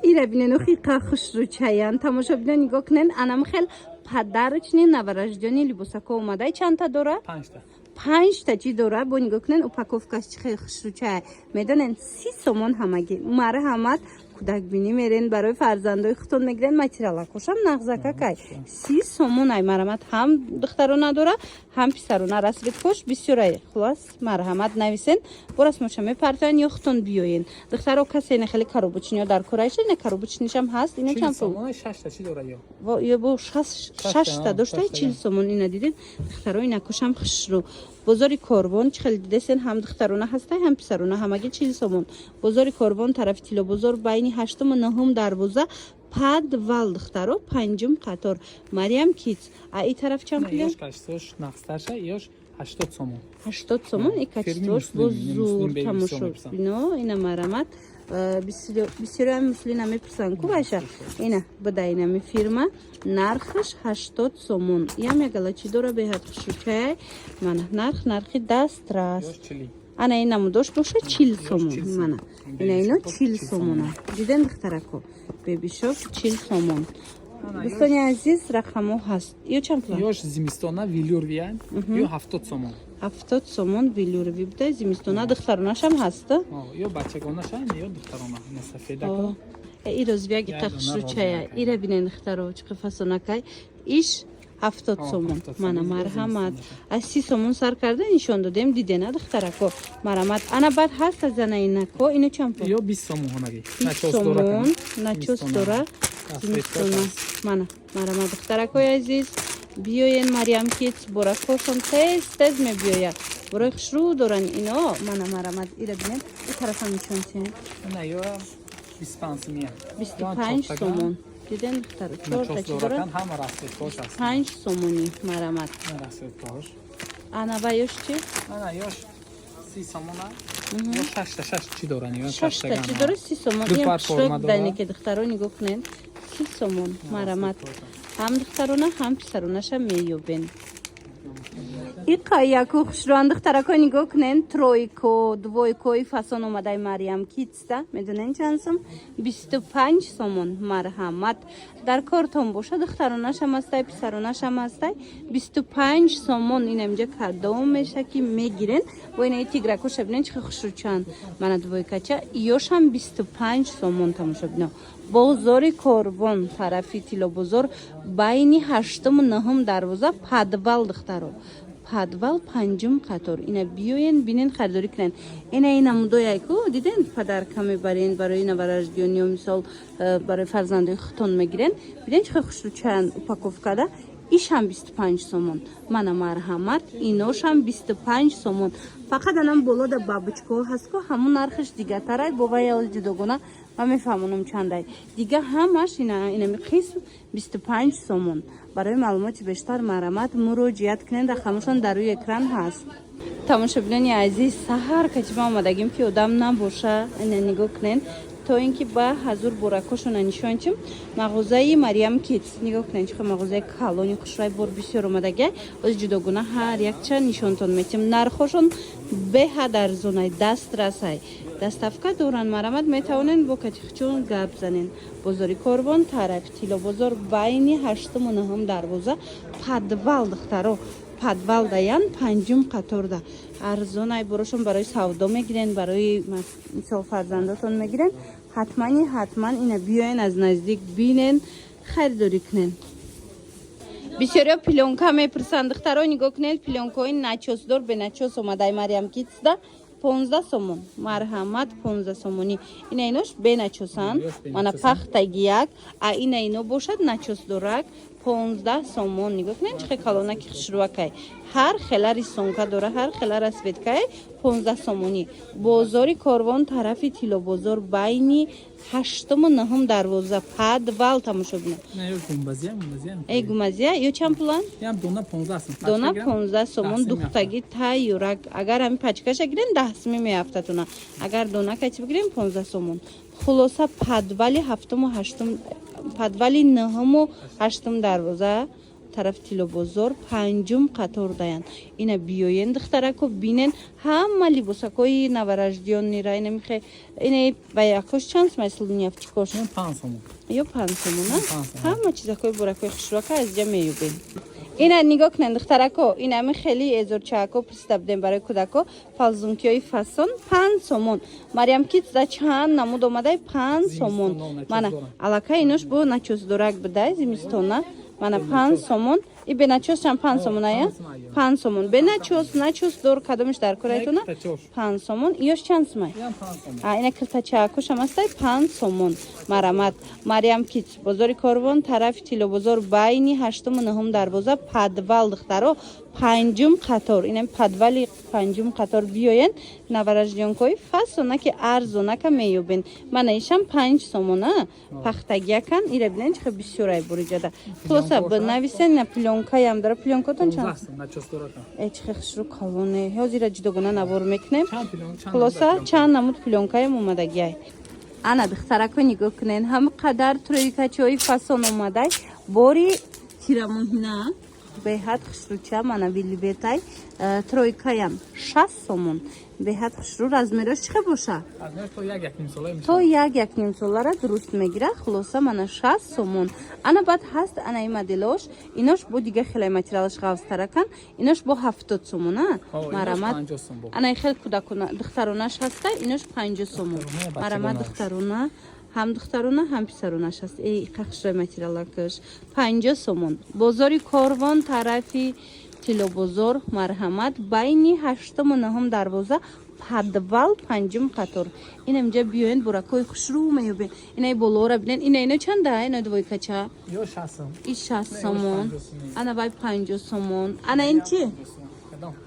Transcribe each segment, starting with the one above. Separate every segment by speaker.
Speaker 1: ایره بینن خیلی خوش رو چایان تماشا بینن نگاه کنن انم خیلی پدرچنی نوارجدانی لیبوساکو اومده چند تا داره؟
Speaker 2: 5 تا
Speaker 1: 5 تا چی داره با نگاه کنن اپاکوفکاش خیلی خوش رو چای میدونن 30 سومون همگی مرحمت کودک بینی میرن برای فرزندای خودتون میگیرن ماتریال خوشم نغزکه کای 30 سومون ای مرحمت هم دخترونه داره هم پسرونه رسید خوش بسیار خلاص مرحمت نویسین براس مشامه پرتن یا خودتون بیاین دخترها کسی نه خیلی کاروبچنیا در کورایش نه کاروبچنیش هم هست اینا چند
Speaker 2: سومون 6 تا چی داره
Speaker 1: یا با 6 تا داشته 40 سومون اینا دیدین دخترها اینا کشم خوش رو بازاری کاربون خیلی دیدین هم دخترونه هسته هم پسرونه همگی 40 سومون بازاری کاربون طرف تیلو بازار بین 8 و 9 دروازه پدوال دخترو پنجم قطار مریم کیت ای طرف چند پول
Speaker 2: یوش کاشتوش نقصتاشه یوش 80 سومون
Speaker 1: 80 سومون ای کاشتوش بزرگ تماشا بینو اینا مرامت بسیاری هم مسلین همی پسند کو باشه اینا بداین همی فیرما نرخش 80 سومون یم یکلا چی داره به هر خوشوچه من نرخی دست راست انا اینا مدوش باشه 40 سومون من اینا 40 سومونه دیدن دخترکو ببیشوف 40 سومون دوستانی عزیز رقمو هست یو چند پول
Speaker 2: یوش زمستونا ویلور ویان یو 70 سومون
Speaker 1: 70 سومون ویلور وی بده زمستونا دختروناش هم هست
Speaker 2: یو بچگوناش هم یو دخترونا نسفیدا
Speaker 1: ای روز بیا گیت خشرو چای ایره بینن دخترو چه فسونا کای ایش 70 سومون من مرحمت از 30 سومون سر کرده نشون دادم دیده نه دخترکو مرحمت انا بعد هست زنه اینکو اینو چند پول
Speaker 2: یو 20 سومون هنگی
Speaker 1: 20 سومون نچوس داره زمستونا من مرحمت دخترکوی عزیز بیاین مریم کیت برا کوشم تز می بیاید برای خشرو دارن اینا من مرحمت ایره بینن این طرف هم میشون چه
Speaker 2: نه یو 25 میان
Speaker 1: 25 سومون دیدن دختر چهار تا چی دارن
Speaker 2: همه راسته خوش است
Speaker 1: 5 سومونی مرحمت
Speaker 2: راسته خوش
Speaker 1: انا بایوش چی
Speaker 2: انا یوش 30 سومون یو 6 تا 6 چی دارن یو
Speaker 1: 6 تا چی داره 30 سومون یه شوک دانی که دخترو نگاه کنن 30 سومون مرحمت هم دخترونه هم پسرونش هم میوبین ای قایکو خوشروان دخترکو نگاه کنن ترویکو دویکوی فاسون اومده مریم کیتسته میدونین چندسم 25 سومون مرحمت در کارتون باشه دخترونش هم هسته پسرونش هم هسته 25 سومون این اینجا کادو میشه که میگیرن و این تیگرکو شبنین چه خوشرو چند من دویکچه یوش هم 25 سومون تماشا بینم بازاری کاربون طرفی تیلو بازار بینی 8 و 9 دروازه پدوال دخترو پدوال پنجم قطار اینا بیاین بینین خریداری کنن اینا مدوی کو دیدن پدر کمی برین برای نوارجدیونی و مثال برای فرزندای خودتون میگیرن ببین چه خوشو چند اپاکوفکا ده ایش هم 25 سومون من مرحمت اینوش هم 25 سومون فقط انم بالا ده بابچکو هست که همون نرخش دیگه تره بابای اول جدوگونه و میفهمونم چنده دیگه همش اینا قسم 25 سومون برای معلومات بیشتر مرحمت مراجعت کنین در خموشان در روی اکران هست تماشا بینین عزیز سحر که ما آمدگیم که آدم نباشه این نگاه کنین تا اینکه با حضور براکوشون نشون چیم مغازه مریم کیت نگاه کنین چه مغازه کالونی خوشرای بر بسیار اومدگه از جداگونه هر یک چه نشونتون میتیم نرخشون به در زونای دست رسای دستافکا دوران مرامت میتونن با کتیخچون گپ زنین بازاری کاربون طرف تیلو بازار بینی 8 و 9 دروازه پدوال دخترو پدوال دایان پنجم قطار ده ارزونای بروشون برای سودا میگیرن برای مثال فرزنداتون میگیرن حتما اینا بیاین از نزدیک بینن خریداری کنن بسیاری پلونکا میپرسند دخترها نگاه کنید پلونکای نچوس دور به نچوس اومده مریم کیتس ده 15 سومون مرحمت 15 سومونی اینوش به نچوسن من پختگیک اینو باشد نچوس دورک 15 سومون نگاه کنید چه کالونه که خشروکای هر خلاری سونکا دوره هر خلار اسودکای 15 سومونی بازاری کاروان طرفی تیلو بازار بینی 8 و 9 دروازه پدوال تماشا بینه
Speaker 2: نه یو گمبازی
Speaker 1: ای گمبازی یو چند پولان
Speaker 2: یم دونا 15 سومون
Speaker 1: دونا 15 سومون دختگی تا یورک اگر همین پچکش گیرین 10 سومی میافتتونه اگر دونا کچ بگیریم 15 سومون خلاصه پدوالی 7 و 8 پدوالی 9 و 8 دروازه тарафи Тилобозор панҷум қатор даянд. Ина биёен духтарако бинен ҳама либосакои навараждиёнира ина михе ина ба якош чанд сомон слунявчикош
Speaker 2: 5 сомон
Speaker 1: ё 5 сомон ҳама чизакои буракои хушрока аз ҷа меёбем. Ина нигоҳ кунед духтарако ина ми хели эзорчаако пристабдем барои кӯдако фалзункиёи фасон 5 сомон. Мариам кит за чанд намуд омадай 5 сомон. Мана аллакай инош бо начосдорак бидай зимистона мана 5 сомон и беначос чанд 5 сомон ая 5 сомон беначос дор кадомиш дар кӯрайтона 5 сомон иёш чанд сомай ина киртачаакош амастай 5 сомон. Марамат Мариам кит бозори Корвон тарафи Тилобозор байни 8-ум 9-ум дарвоза падвал духтаро панҷум қатор ина падвали панҷум қатор биёен навараждиёнкои фасонаки арзонака меёбен. Мана ишам 5 сомона пахтагиякан ира бинен чихе бисёрай буриҷада хулоса бинависен на пленкаям дара пленкотон чанд чихе хушру калоне ҳозира ҷудогона навор мекунем хулоса чанд намуд пленкаям омадагиай. Ана духтарако нигоҳ кунен ҳама қадар тройкачаҳои фасон омадай бори тирамоҳина беҳад хушруча мана вилибетай тройкаям 6 сомон беҳад хушру размерош чихе боша то як нимсолара дуруст мегира хулоса мана 6 сомон. Ана баъд ҳаст анаи моделош инош бо дига хелай материалаш ғавзтаракан инош бо 70 сомон марамат анаи хел кӯдакона духтаронаш ҳаста инош 50 сомон марамат духтарона ҳам духтарона ҳам писаронаш аст қахшрай материалакаш 50 сомон. Бозори Корвон тарафи Тилобозор марҳамат байни 8-ум 9-ум дарвоза падвал 5-ум қатор ин амҷа биёен буракои хушрӯ меёбен инаи болора бинен ина чанда ина двойкача
Speaker 2: ё 60
Speaker 1: и 60 сомон ана вай 50 сомон ана ин чи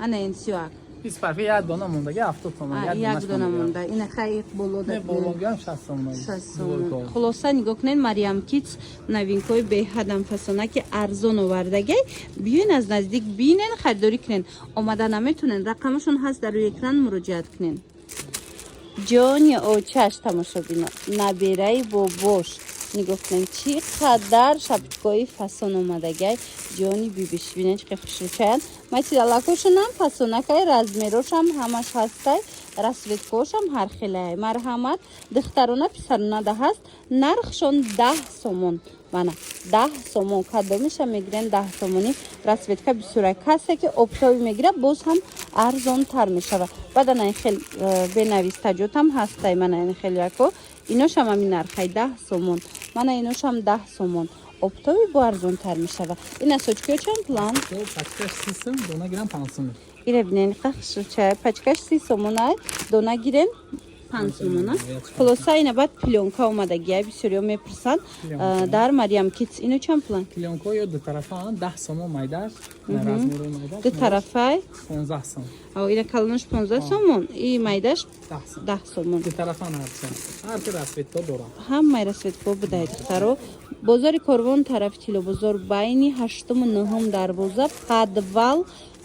Speaker 1: ана ин сиёак
Speaker 2: Испарфи як дона мондаги 70 сомон
Speaker 1: як дона монда ина хай болода
Speaker 2: не болгам 60 сомон
Speaker 1: 60 сомон. Хулоса нигоҳ кунед Мариам кит новинкои беҳадам фасонаки арзон овардагай биёен аз наздик бинен харидорӣ кунен омада наметунен рақамашон ҳаст дар рӯи экран муроҷиат кунен. ҷони очаш тамошобино набераи бобош нигоҳ кунед чӣ қадар шапчикои фасон омадагай ҷони бибишбинен чихе хушручаянд материалакошонам фасонакай размерошам ҳамаш ҳастай расветкошам ҳархелай марҳамат духтарона писарона ҳаст нархшон 10 сомон мана 10 сомон кадомиша мегирен 10 сомони расветка бисёрай касе ки обтоби мегира боз ҳам арзонтар мешава баъд анаи хел бенавис таҷотам ҳастай мана ин хеляко иношам ҳамин нархай 10 сомон мана иношам 10 сомон обтоби бо арзонтар мешава ина сочкиё чанд план
Speaker 2: пачкаш 30 сом дона гирам 5 сомон
Speaker 1: ира бинен қахшуча пачкаш 30 сомон ай дона гирен 5 сомон хулоса ина баъд пленка омадагиай бисёриё мепурсанд дар Мариам китс ино чанд план
Speaker 2: пленка ё ду тарафа 10 сомон майдаш размери майдаш
Speaker 1: ду тарафай
Speaker 2: 15 сомон
Speaker 1: ина калонаш 15 сомон и майдаш 10 сомон
Speaker 2: ду тарафа ҳар ки расветка дора
Speaker 1: ҳамаи расветко бидай духтаро бозори Корвон тарафи Тилобозор байни 8-ум 9-ум дарвоза падвал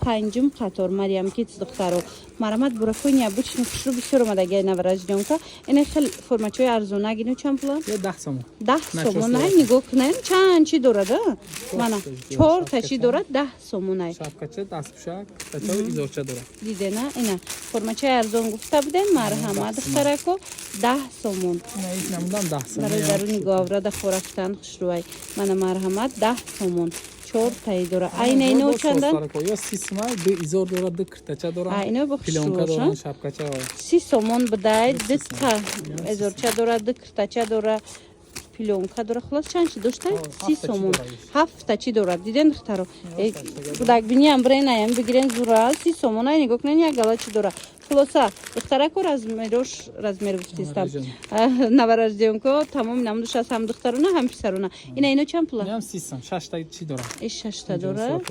Speaker 1: 5-ум қатор Мариам кит духтаро марамат буракои необычно хушру бисёр омадагиай навараждиёнка ина хел формачаи арзонак ино чанд план
Speaker 2: 10 сомон
Speaker 1: 10 сомон ай нигоҳ кунед чанд чи дорад мана 4 та чи дорад 10 сомон ай
Speaker 2: шапкача дастпӯшак тачаи изорча дорад
Speaker 1: дидена ина формачаи арзон гуфта будем марҳамат духтарако 10 сомон
Speaker 2: ина иш намудам 10 сомон
Speaker 1: барои даруни гаврада хорафтан хушрӯай мана марҳамат 10 сомон 4 таи дора айна ино чандан
Speaker 2: ё 30 сомон ду изор дора ду киртача дора
Speaker 1: айна бо
Speaker 2: пленка дора шапкача
Speaker 1: 30 сомон бидай дитта изорча дора ду киртача дора пленка дора хулос чанд чи доштай 30 сомон 7 та чи дора диден духтаро будак биням бренаям бигирен зура 30 сомон ай нигоҳ кунен як гала чи дора хулоса духтарако размер гуфтистам навараждиёнко тамоми намудуш аст ҳам духтарона ҳам писарона ина ино чанд пула
Speaker 2: 30 сом 6 та чи дора
Speaker 1: 6 та дора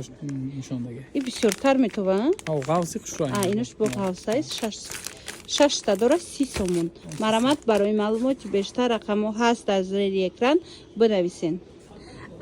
Speaker 2: нишондага
Speaker 1: и бисёртар метова
Speaker 2: ғавси хушрӯй
Speaker 1: инош бо ғавсай 6 та дора 30 сомон марамат барои маълумоти бештар рақамо ҳаст аз зери экран бинависен.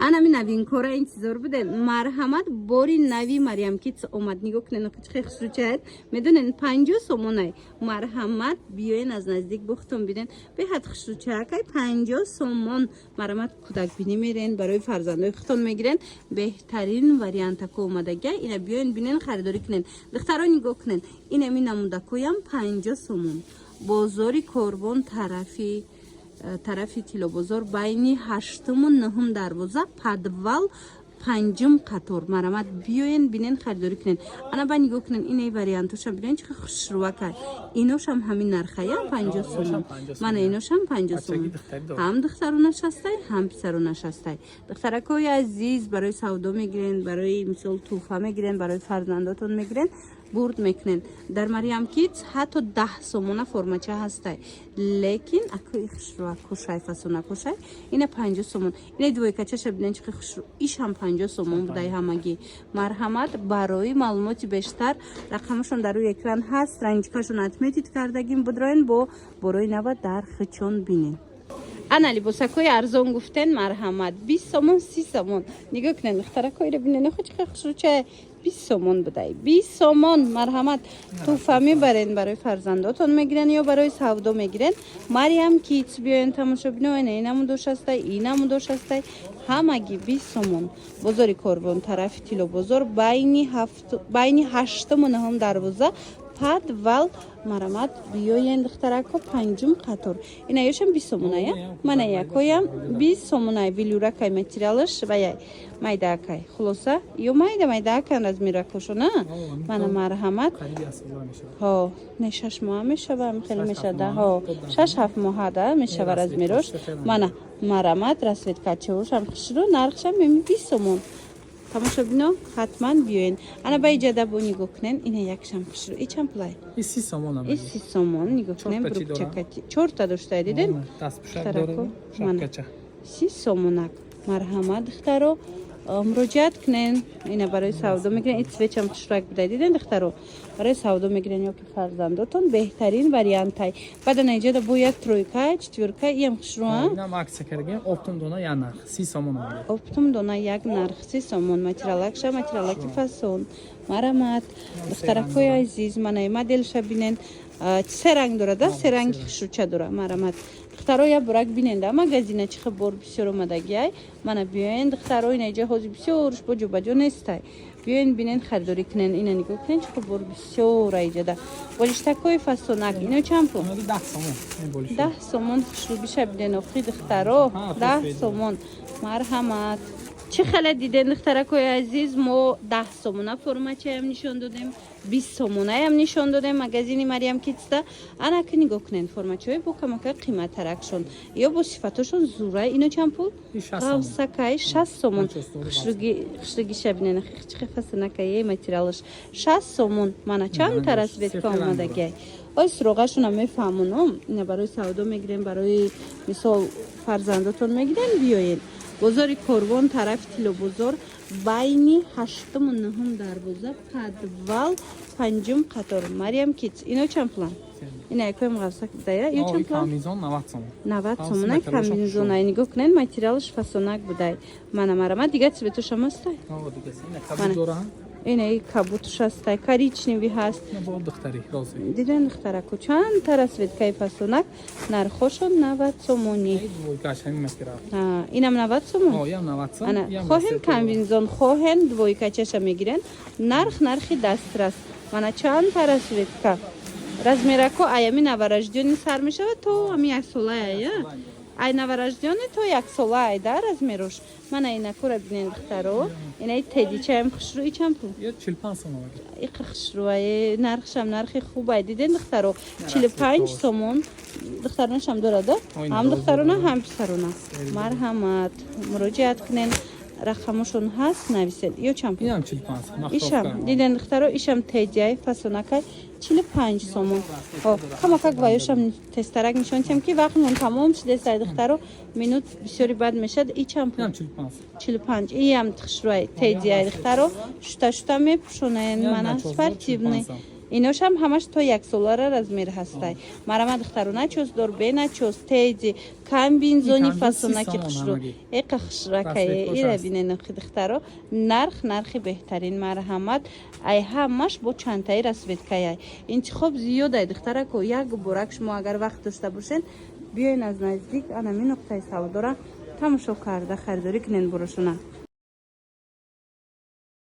Speaker 1: Анами навин кора интизор буден марҳамат бори нави Мариам Kids омад нигоҳ кунен хичхе хушручает медонен 50 сомонай марҳамат биёен аз наздик бухтон биден беҳад хушручаакай 50 сомон марҳамат кӯдакбинӣ мерен барои фарзандои худтон мегирен беҳтарин вариантако омадага ина биёен бинен харидорӣ кунен духтаро нигоҳ кунен инами намудакоям 50 сомон бозори корбон тарафи тилобозор байни 8-му 9-ум дарвоза подвал 5-ум қатор марҳамат биёен бинен харидорӣ кунен ана ба нигоҳ кунен инаи вариантошам бинен чӣ хушрувакай иношам ҳамин нархая 50 сомон мана иношам 50 сомон ҳам духтаронаш ҳастай ҳам писаронаш ҳастай духтаракои азиз барои савдо мегирен барои мисол туҳфа мегирен барои фарзандотон мегирен бурд мекунен дар Мариам Kids ҳатто 10 сомона формача ҳастай лекин акои хушруа кушай фасона кушай ина 50 сомон ина двойкачаша бинен чӣ хушру ишам 50 сомон будай ҳамагӣ марҳамат барои маълумоти бештар рақамашон дар рӯи экран ҳаст ранҷикашон отметид кардагим будроен бо борои нава дар хичон бинен ана либосакои арзон гуфтен марҳамат 20 сомон 30 сомон нигоҳ кунен духтаракоиро бинен хучқа хушруча 20 сомон будай 20 сомон марҳамат туҳфа мебарен барои фарзандотон мегирен ё барои савдо мегирен Мариам Kids биёен тамошобинон инаму дошастай инаму дошастай ҳамаги 20 сомон бозори корбон тарафи тилобозор байни 8-му 9-ум дарвоза подвал марҳамат биёен духтарако 5-ум қатор ина ёшам 20 сомоная мана якоям 20 сомонай вилюракай материалаш ваяй майдаакай хулоса ё майдаакан размиракошона мана марҳамат ҳо не 6 моҳа мешава хеле мешада ҳо 6-7 моҳа да мешава размирош мана марҳамат расветкачаошам хушру нархшам 20 сомон тамошобино ҳатман биёен ана ба иҷада бо нигоҳ кунен ина якшам хушру ичам пулай 30 сомон нигоҳ кунен брукчакати 4 доштае диден духтарако мана 30 сомонак марҳамат духтаро муроҷиат кунен ина барои савдо мегирен ин цветчам хушрак будай диден духтаро барои савдо мегирен ёки фарзандотон беҳтарин вариантай баъда наиҷада бо як тройка четвёрка иям хушруа
Speaker 2: инам аксия кардагем оптум дона як нарх 30 сомон
Speaker 1: оптум дона як нарх 30 сомон материалакша материалаки фасон марҳамат духтаракои азиз мана моделша бинен се ранг дорада се ранги хушруча дора марҳамат духтаро я бурак бинен да магазина чиха бор бисёр омадагиай мана биёен духтаро инаҷа ҳозир бисёрш бо ҷобаҷо нестай биёен бинен харидорӣ кунен ина нигоҳ кунен чиха бор бисёр аиҷада болиштакои фасонак ино чанд пул 10 сомон хушрубиша бинен охи духтаро 10 сомон марҳамат чӣ хеле диден духтаракои азиз мо 10 сомона формачаям нишон додем 20 сомонаям нишон додем магазини Мариам Kidsда ана ки нигоҳ кунен формачаҳои бо камака қиматтаракшон ё бо сифатошон зурай ино чанд пул ғавсакай 6 сомон хушригиша бинен чихе фасонакае материалаш 6 сомон мана чанд тарасветка омадагиай ой суроғашона мефаҳмонам ина барои савдо мегирем барои мисол фарзандотон мегирен биёен бозори корвон тарафи тилобозор байни 8-му 9-ум дарвоза подвал 5-ум қатор Мариам Kids ино чанд пулан ина якоям ғавсак будая ё чанд пулан 90 сомона камбинзонай нигоҳ кунен материалаш фасонак будай мана марҳамат дига цветошам ҳастай ина кабутуш ҳастай коричневи ҳаст диден духтарако чанд тарасветкаи фасонак нархошон 90 сомонӣ инам 90 сомон ана хоҳен камбинзон хоҳен двойкачаша мегирен нархи дастрас мана чанд тарасветка размерако аями навараждёни сар мешавад то ами яксолая ай навараждёни то яксолаай да размерош мана инакора бинен духтаро инаи тедичаям хушру ичам пул 45 сомон иқа хушруае нархшам нархи хубай диден духтаро 45 сомон духтаронашам дорада ҳам духтарона ҳам писарона марҳамат муроҷиат кунен рақамошон ҳаст нависед ё чанд пул ишам диден духтаро ишам тедиай фасонакай 45 сомон камакак ваёшам тестарак нишонтиям ки вақтмон тамом шудестай духтаро минут бисёри бад мешад ичам пул 45 иям хушруай тедиай духтаро шута мепушонен мана спортивный ایناش هم همش تا 1 سالاره размер هسтай марама духтарона чус дор бена чус теди камбин зони фасона ки хушро эқа хушракае ира бинен духтаро нархи беҳтарин марҳамат ай ҳамаш бо чантаи расветкая интихоб зиёдай духтарако як борак шумо агар вақт дошта бошен биёин аз наздик ана ми нуқтаи савдора тамошо карда харидорӣ кунен бурушона